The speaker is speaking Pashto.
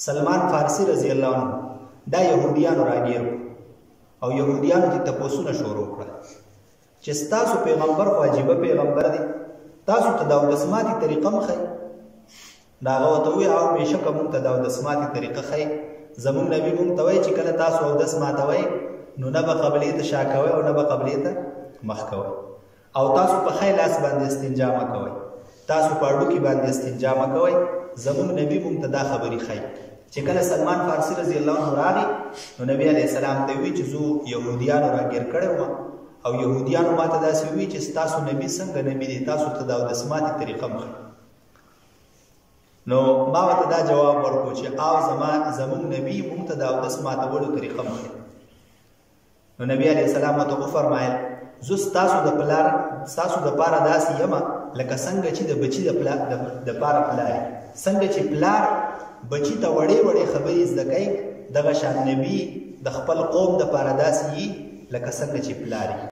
سلمان فارسی رضی الله عنه دا يهوديانو راګیر او يهوديانو ته تپوسونه شروع کړه چې ستاسو پیغمبر واجبه پیغمبر دی، تاسو ته د اودسماتي طریقه مخی. دا هغه ورته ووایي او بېشکه موږ ته د اودسماتي طریقه ښایي. زموږ نبي موږ ته وایي چې کله تاسو اودس ماتوئ نو نه به قبلې ته شا کوئ او نه به قبلې ته مخ کوئ، او تاسو په ښی لاس باندې استنجا مه کوئ، تاسو په هډوکي باندې استنجا مه کوئ. زموږ نبي موږ ته دا خبرې ښایي. چې کله سلمان فارسی رضی الله عنه راغی نو نبی علیه السلام ته وی چې زه یهودیانو راګیر کړی وم او یهودیانو ما ته داسې وی چې ستاسو نبي څنګه نبي دی، تاسو ته د اودسماتي طریقه مخ. نو ما ورته دا جواب ورکړو چې او زموږ نبي موږ ته د اودس ماتولو طریقه مخ. نو نبی علیه السلام ورته وفرمایل زه ستاسو دپاره داسې یمه لکه څنګه چې د بچي دپاره پلار یي. څنګه چې پلار بچی ته وړې وړې خبرې زده کوي، دغه شان نبي د خپل قوم دپاره داسې یي لکه څنګه چې پلار یي.